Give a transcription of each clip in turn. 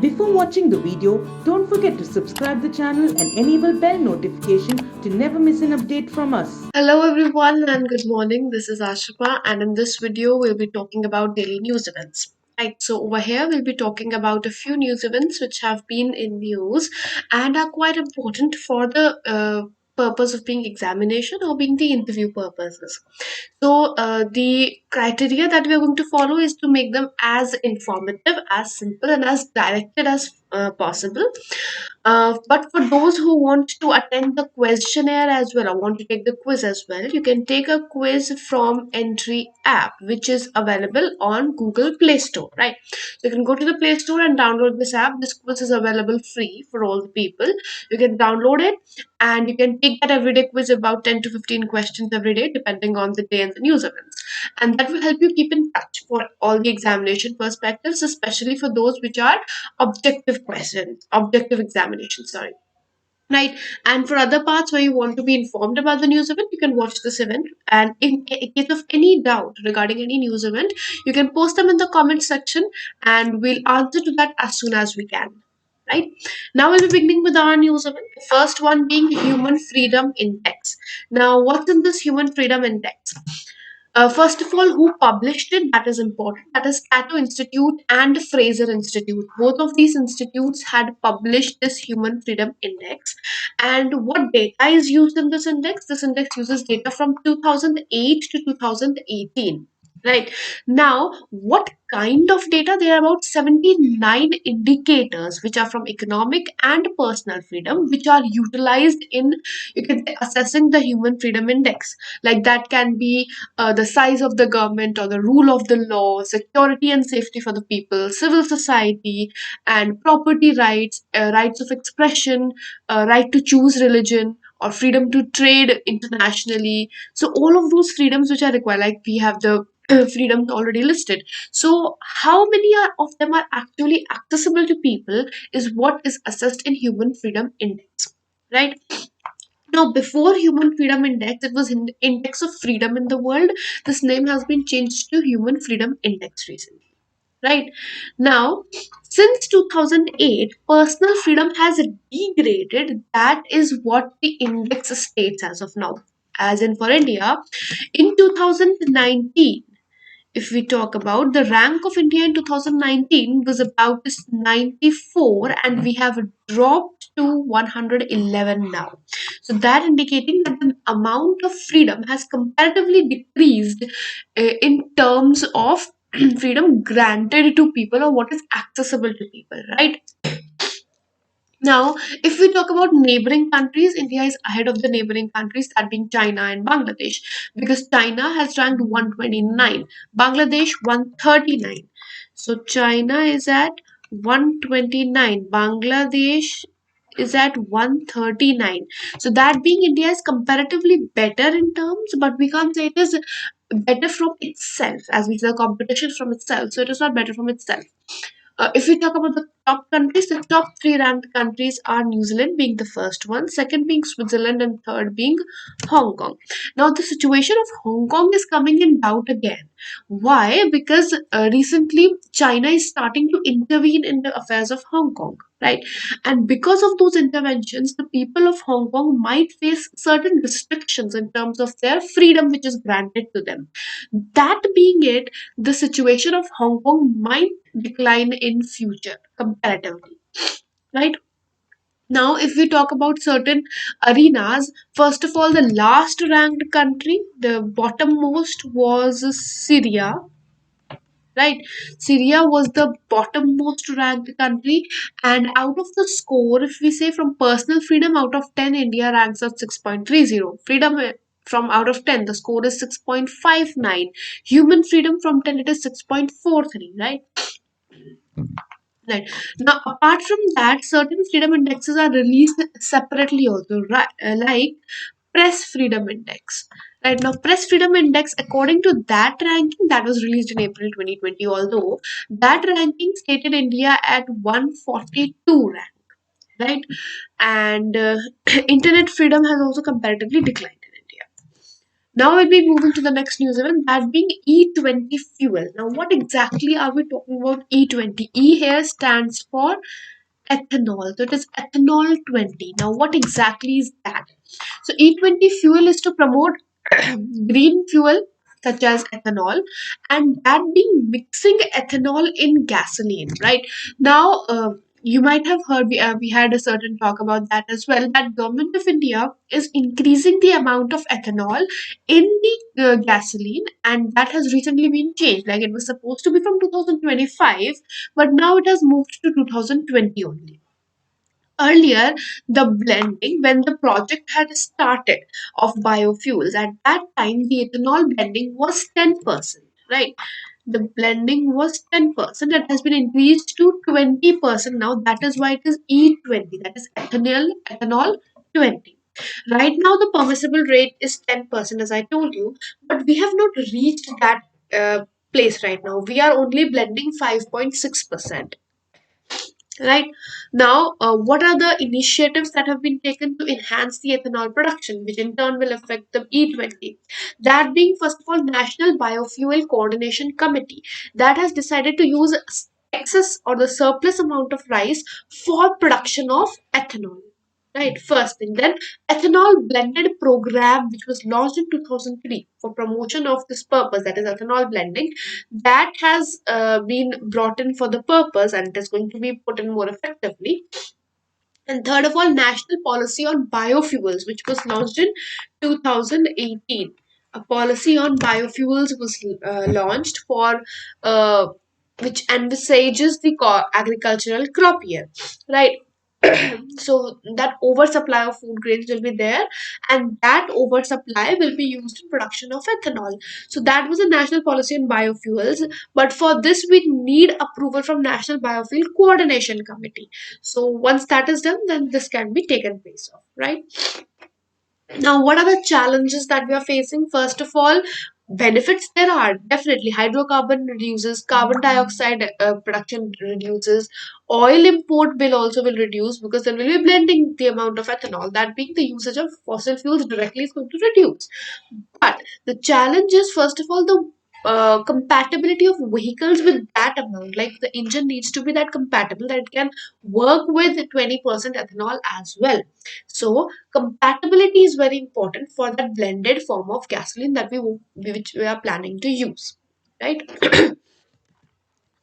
Before watching the video, don't forget to subscribe the channel and enable bell notification to never miss an update from us. Hello everyone and good morning. This is Ashika, and in this video we'll be talking about daily news events. Right, so over here we'll be talking about a few news events which have been in news and are quite important for the purpose of being examination or being the interview purposes. So the criteria that we are going to follow is to make them as informative, as simple, and as directed as possible. But for those who want to attend the questionnaire as well, or want to take the quiz as well, you can take a quiz from Entri app, which is available on Google Play Store, right? So you can go to the Play Store and download this app. This quiz is available free for all the people. You can download it and you can take that everyday quiz, about 10 to 15 questions every day, depending on the day and the news events. And that will help you keep in touch for all the examination perspectives, especially for those which are objective questions, objective examinations, sorry. Right, and for other parts where you want to be informed about the news event, you can watch this event. And in case of any doubt regarding any news event, you can post them in the comment section, and we'll answer to that as soon as we can. Right, now we'll be beginning with our news event. The first one being Human Freedom Index. Now, what's in this Human Freedom Index? First of all, who published it? That is important. That is Cato Institute and Fraser Institute. Both of these institutes had published this Human Freedom Index. And what data is used in this index? This index uses data from 2008 to 2018. Right, now, what kind of data? There are about 79 indicators which are from economic and personal freedom, which are utilized in, you can say, assessing the Human Freedom Index. Like that can be the size of the government or the rule of the law, security and safety for the people, civil society, and property rights, rights of expression, right to choose religion, or freedom to trade internationally. So all of those freedoms which are required, like we have the freedoms already listed. So how many of them are actually accessible to people is what is assessed in Human Freedom Index, right? Now, before Human Freedom Index, it was in Index of Freedom in the World. This name has been changed to Human Freedom Index recently. Right, now, since 2008, personal freedom has degraded. That is what the index states as of now. As in, for India, in 2019, if we talk about the rank of India in 2019 was about 94, and we have dropped to 111 now. So that indicating that the amount of freedom has comparatively decreased in terms of freedom granted to people or what is accessible to people, right? Now, if we talk about neighboring countries, India is ahead of the neighboring countries, that being China and Bangladesh, because China has ranked 129, Bangladesh 139. So China is at 129, Bangladesh is at 139. So that being, India is comparatively better in terms, but we can't say it is better from itself, as we say the competition from itself. So it is not better from itself. If we talk about the top countries, the top three ranked countries are New Zealand being the first one, second being Switzerland, and third being Hong Kong. Now, the situation of Hong Kong is coming in doubt again. Why? Because recently China is starting to intervene in the affairs of Hong Kong, right? And because of those interventions, the people of Hong Kong might face certain restrictions in terms of their freedom, which is granted to them. That being it, the situation of Hong Kong might decline in future comparatively, right? Now, if we talk about certain arenas, first of all, the last ranked country, the bottommost was Syria, right? Syria was the bottommost ranked country, and out of the score, if we say from personal freedom out of 10, India ranks at 6.30. Freedom from out of 10, the score is 6.59. Human freedom from 10, it is 6.43, right? Right. Now, apart from that, certain freedom indexes are released separately also, right? Like Press Freedom Index. Right, now, Press Freedom Index, according to that ranking that was released in April 2020, although that ranking stated India at 142 rank, right? And internet freedom has also comparatively declined in India. Now we'll be moving to the next news event, that being E20 Fuel. Now what exactly are we talking about E20? E here stands for ethanol. So it is ethanol 20. Now what exactly is that? So E20 Fuel is to promote green fuel such as ethanol, and that being mixing ethanol in gasoline, right? Now you might have heard, we had a certain talk about that as well, that government of India is increasing the amount of ethanol in the gasoline, and that has recently been changed. Like, it was supposed to be from 2025, but now it has moved to 2020 only. Earlier, the blending, when the project had started of biofuels, at that time the ethanol blending was 10%, right? The blending was 10%. It has been increased to 20% now. That is why it is E20, that is ethanol 20. Right now, the permissible rate is 10%, as I told you, but we have not reached that place right now. We are only blending 5.6%. Right now, what are the initiatives that have been taken to enhance the ethanol production, which in turn will affect the E20? That being, first of all, National Biofuel Coordination Committee that has decided to use excess or the surplus amount of rice for production of ethanol. Right, first thing. Then, ethanol blended program, which was launched in 2003 for promotion of this purpose, that is ethanol blending, that has been brought in for the purpose, and it is going to be put in more effectively. And third of all, national policy on biofuels, which was launched in 2018. A policy on biofuels was launched for uh, which envisages the agricultural crop year, right? So that oversupply of food grains will be there, and that oversupply will be used in production of ethanol. So that was a national policy on biofuels, but for this we need approval from National Biofuel Coordination Committee. So once that is done, then this can be taken place of, right? Now, what are the challenges that we are facing? First of all, benefits there are definitely. Hydrocarbon reduces, carbon dioxide production reduces, oil import will also will reduce, because then we'll be blending the amount of ethanol. That being, the usage of fossil fuels directly is going to reduce. But the challenge is, first of all, the compatibility of vehicles with that amount. Like, the engine needs to be that compatible that it can work with 20% ethanol as well. So compatibility is very important for that blended form of gasoline that which we are planning to use, right?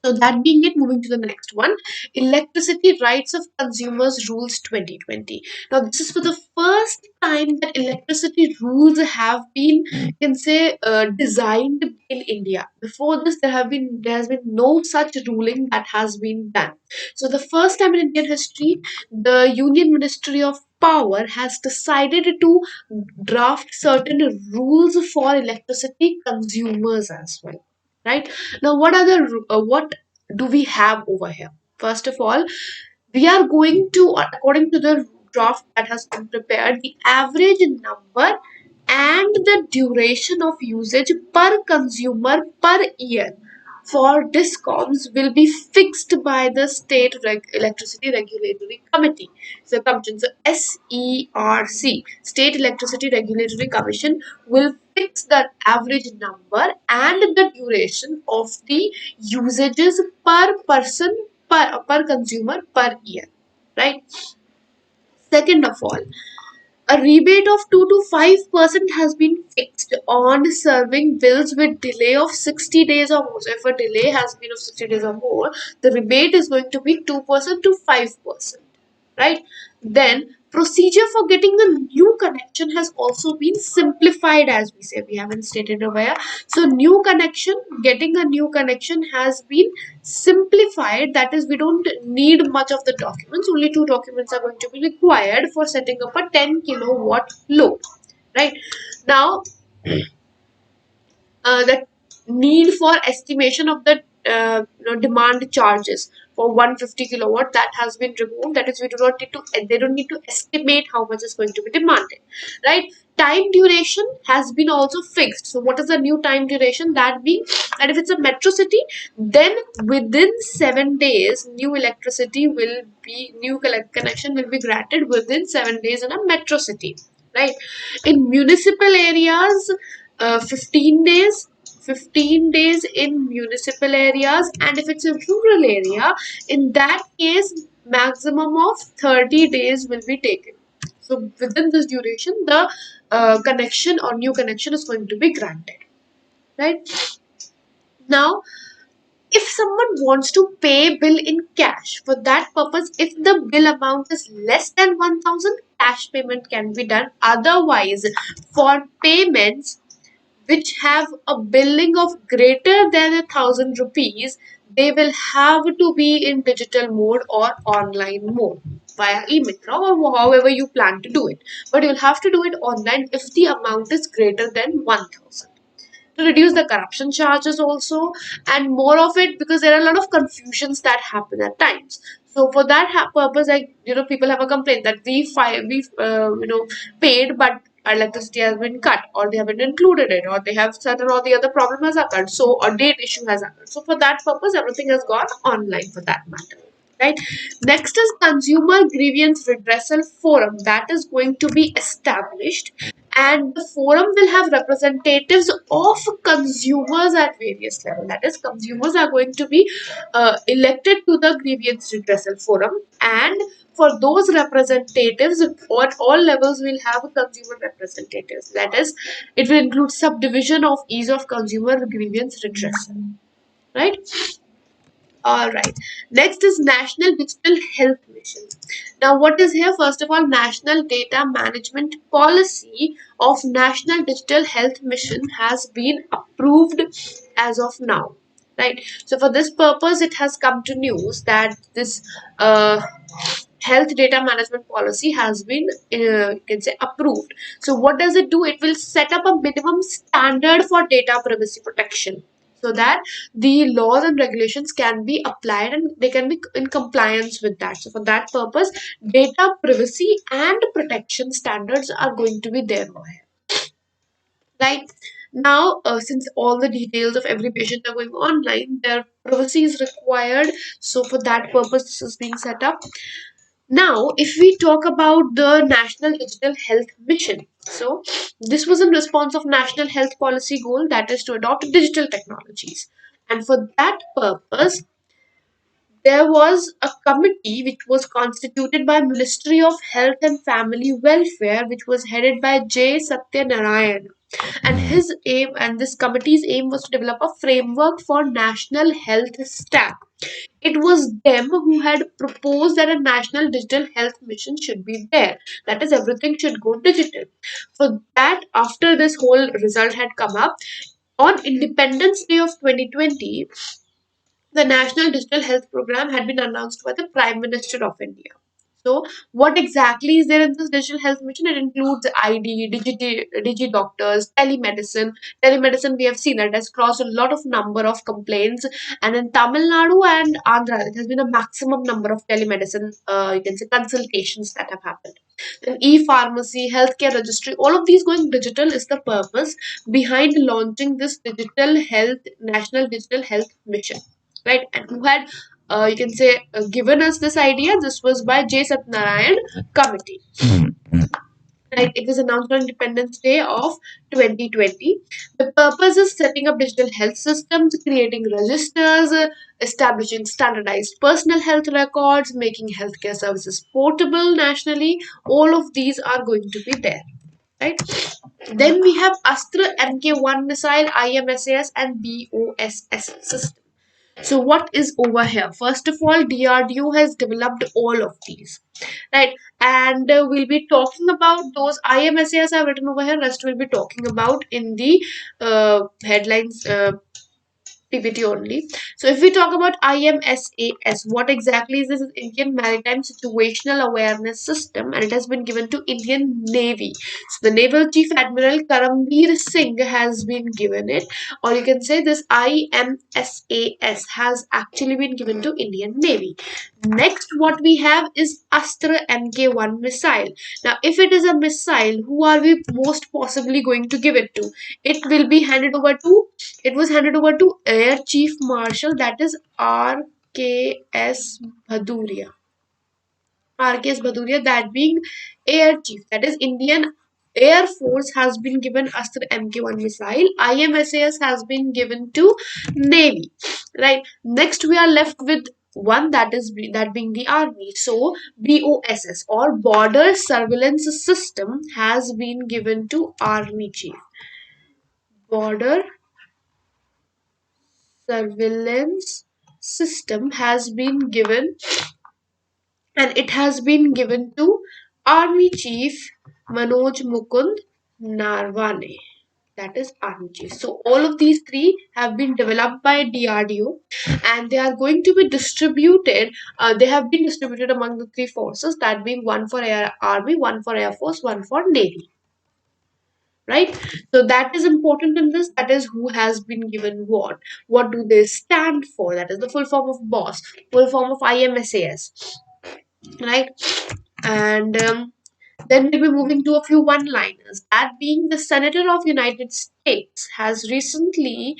So that being it, moving to the next one, Electricity Rights of Consumers Rules 2020. Now this is for the first time that electricity rules have been, you can say, designed in India. Before this, there has been no such ruling that has been done. So the first time in Indian history, the Union Ministry of Power has decided to draft certain rules for electricity consumers as well, right? Now, what do we have over here? First of all, we are going to, according to the draft that has been prepared, the average number and the duration of usage per consumer per year for discoms will be fixed by the State Electricity Regulatory Committee. So, Commission, so SERC, State Electricity Regulatory Commission, will fix the average number and the duration of the usages per person, per consumer per year, right? Second of all, a rebate of 2 to 5% has been fixed on serving bills with delay of 60 days or more. So, if a delay has been of 60 days or more, the rebate is going to be 2% to 5%, right? Then, procedure for getting a new connection has also been simplified, as we say. We haven't stated where. So, getting a new connection has been simplified. That is, we don't need much of the documents. Only two documents are going to be required for setting up a 10 kilowatt load, right? Now, the need for estimation of the demand charges for 150 kilowatt, that has been removed. That is, we do not need to they don't need to estimate how much is going to be demanded, right? Time duration has been also fixed. So what is the new time duration? That being, and if it's a metro city, then within 7 days new connection will be granted within 7 days in a metro city, right? In municipal areas, 15 days. 15 days in municipal areas, and if it's a rural area, in that case maximum of 30 days will be taken. So within this duration, the connection or new connection is going to be granted, right? Now, if someone wants to pay bill in cash, for that purpose, if the bill amount is less than 1000, cash payment can be done. Otherwise, for payments which have a billing of greater than 1000 rupees, they will have to be in digital mode or online mode via e-mitra or however you plan to do it. But you'll have to do it online if the amount is greater than 1000, to reduce the corruption charges also, and more of it, because there are a lot of confusions that happen at times. So for that purpose, like, people have a complaint that we paid, but our electricity has been cut, or they haven't included it, or they have certain or the other problem has occurred, so a date issue has occurred. So for that purpose, everything has gone online for that matter, right? Next is consumer grievance redressal forum that is going to be established, and the forum will have representatives of consumers at various levels. That is, consumers are going to be elected to the grievance redressal forum, and for those representatives at all levels will have consumer representatives. That is, it will include subdivision of ease of consumer grievance redressal, right? All right. Next is National Digital Health Mission. Now, what is here? First of all, National Data Management Policy of National Digital Health Mission has been approved as of now. Right. So, for this purpose, it has come to news that this health data management policy has been, you can say, approved. So, what does it do? It will set up a minimum standard for data privacy protection, so that the laws and regulations can be applied and they can be in compliance with that. So for that purpose, data privacy and protection standards are going to be there over here, right? Now, since all the details of every patient are going online, their privacy is required. So for that purpose, this is being set up. Now, if we talk about the National Digital Health Mission, so this was in response of National Health Policy goal, that is to adopt digital technologies. And for that purpose, there was a committee which was constituted by Ministry of Health and Family Welfare, which was headed by J. Satyanarayan. And his aim and this committee's aim was to develop a framework for national health stack. It was them who had proposed that a national digital health mission should be there. That is, everything should go digital. For that, after this whole result had come up, on Independence Day of 2020, the National Digital Health Program had been announced by the Prime Minister of India. So, what exactly is there in this digital health mission? It includes ID, digi doctors, telemedicine. Telemedicine, we have seen that has crossed a lot of number of complaints, and in Tamil Nadu and Andhra, it has been a maximum number of telemedicine, you can say, consultations that have happened. Then e-pharmacy, healthcare registry, all of these going digital is the purpose behind launching this digital health, National Digital Health Mission, right? And who had, you can say, given us this idea? This was by J. Satyanarayan Committee. Right, it was announced on Independence Day of 2020. The purpose is setting up digital health systems, creating registers, establishing standardized personal health records, making healthcare services portable nationally. All of these are going to be there, right? Then we have Astra Mk1 missile, IMSAS, and BOSS system. So what is over here? First of all, DRDO has developed all of these, right? And we'll be talking about those IMSAs I've written over here. Rest we'll be talking about in the headlines. PPT only. So if we talk about IMSAS, what exactly is this? Is Indian Maritime Situational Awareness System, and it has been given to Indian Navy. So the Naval Chief Admiral Karambir Singh has been given it, or you can say this IMSAS has actually been given to Indian Navy. Next, what we have is Astra Mk1 missile. Now, if it is a missile, who are we most possibly going to give it to? It will be handed over to, it was handed over to Air Chief Marshal, that is RKS Bhaduria. RKS Bhaduria, that being Air Chief, that is Indian Air Force has been given Astra Mk1 missile. IMSAS has been given to Navy. Right. Next, we are left with one that being the Army. So BOSS or Border Surveillance System has been given to Army Chief. Border Surveillance System has been given, and it has been given to Army Chief Manoj Mukund Narwane. That is Army Chief. So all of these three have been developed by DRDO, and they are going to be distributed. They have been distributed among the three forces, that being one for Air Army, one for Air Force, one for Navy. Right. So that is important in this. That is who has been given what do they stand for. That is the full form of boss, full form of IMSAS, right? And then we'll be moving to a few one-liners. That being, the Senator of United States has recently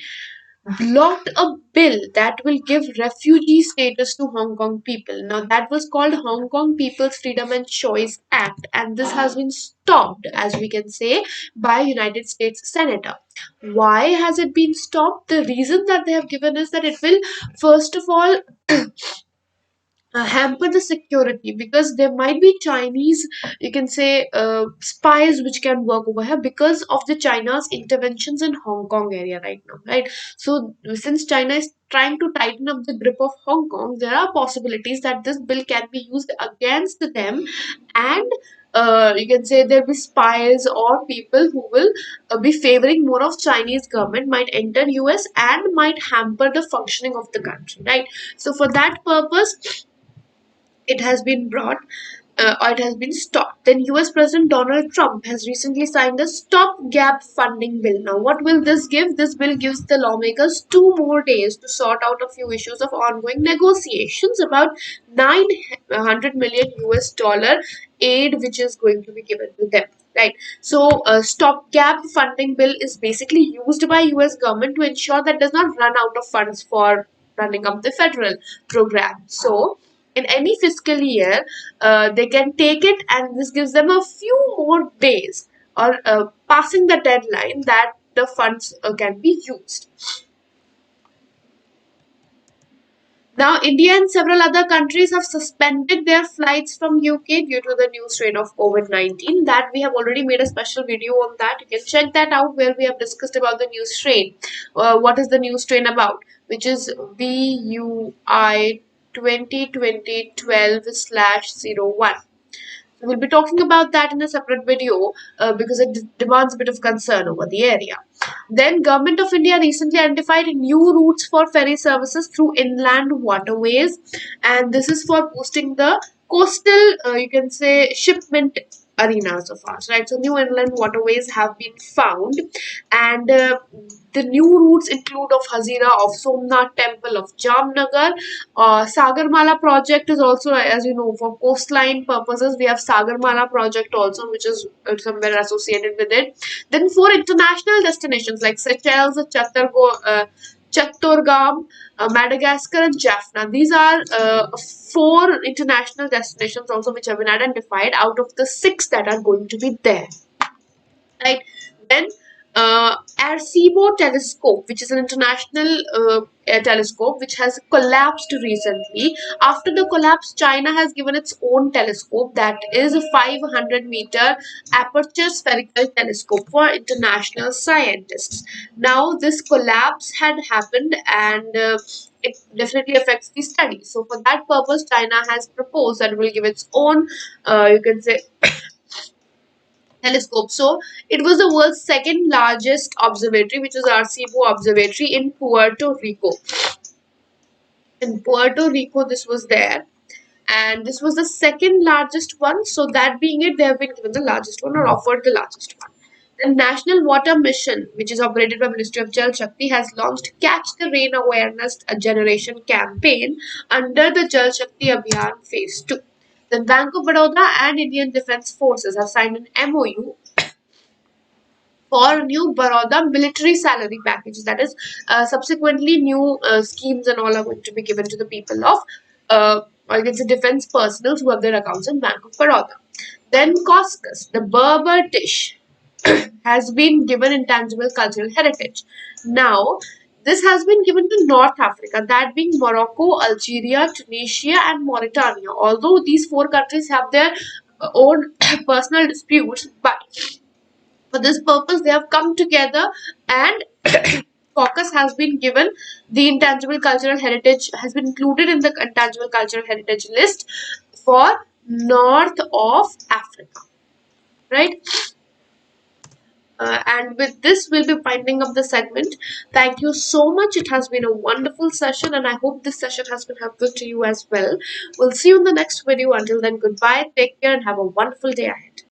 blocked a bill that will give refugee status to Hong Kong people. Now, that was called Hong Kong People's Freedom and Choice Act, and this has been stopped, as we can say, by United States Senator. Why has it been stopped? The reason that they have given is that it will, first of all, hamper the security, because there might be Chinese, you can say, spies which can work over here because of the China's interventions in Hong Kong area right now, right? So since China is trying to tighten up the grip of Hong Kong, there are possibilities that this bill can be used against them, and you can say there'll be spies or people who will be favoring more of Chinese government might enter US and might hamper the functioning of the country, right? So for that purpose, it has been brought, or it has been stopped. Then US President Donald Trump has recently signed a stopgap funding bill. Now, what will this give? This bill gives the lawmakers 2 more days to sort out a few issues of ongoing negotiations about 900 million US dollar aid which is going to be given to them. Right. So, a stopgap funding bill is basically used by US government to ensure that does not run out of funds for running up the federal program. So, in any fiscal year, they can take it, and this gives them a few more days, or passing the deadline that the funds can be used. Now, India and several other countries have suspended their flights from UK due to the new strain of COVID-19. That we have already made a special video on that. You can check that out, where we have discussed about the new strain. What is the new strain about? Which is VUI 2020-12/01. So we'll be talking about that in a separate video, because it demands a bit of concern over the area. Then Government of India recently identified new routes for ferry services through inland waterways, and this is for boosting the coastal, you can say, shipment arenas of ours, right? So new inland waterways have been found, and the new routes include of Hazira, of Somnath Temple, of Jamnagar. Sagarmala project is also, as you know, for coastline purposes. We have Sagarmala project also, which is somewhere associated with it. Then for international destinations like Seychelles, Chattorgam, Madagascar, and Jaffna. These are 4 international destinations also which have been identified out of the 6 that are going to be there. Right. Then Arecibo telescope, which is an international telescope which has collapsed recently. After the collapse, China has given its own telescope, that is a 500-meter aperture spherical telescope for international scientists. Now, this collapse had happened, and it definitely affects the study. So, for that purpose, China has proposed that it will give its own, you can say, telescope. So it was the world's second largest observatory, which is Arecibo Observatory in Puerto Rico. In Puerto Rico, this was there, and this was the second largest one. So that being it, they have been given the largest one, or offered the largest one. The National Water Mission, which is operated by Ministry of Jal Shakti, has launched Catch the Rain Awareness Generation campaign under the Jal Shakti Abhiyan Phase 2. The Bank of Baroda and Indian Defence Forces have signed an MOU for new Baroda military salary packages. That is, subsequently new schemes and all are going to be given to the people of, or you can say, defense personnel who have their accounts in Bank of Baroda. Then couscous, the Berber dish, has been given intangible cultural heritage. Now, this has been given to North Africa, that being Morocco, Algeria, Tunisia, and Mauritania. Although these four countries have their own personal disputes, but for this purpose, they have come together, and caucus has been given the intangible cultural heritage, has been included in the intangible cultural heritage list for North of Africa, right? And with this, we'll be winding up the segment. Thank you so much. It has been a wonderful session, and I hope this session has been helpful to you as well. We'll see you in the next video. Until then, goodbye, take care, and have a wonderful day ahead.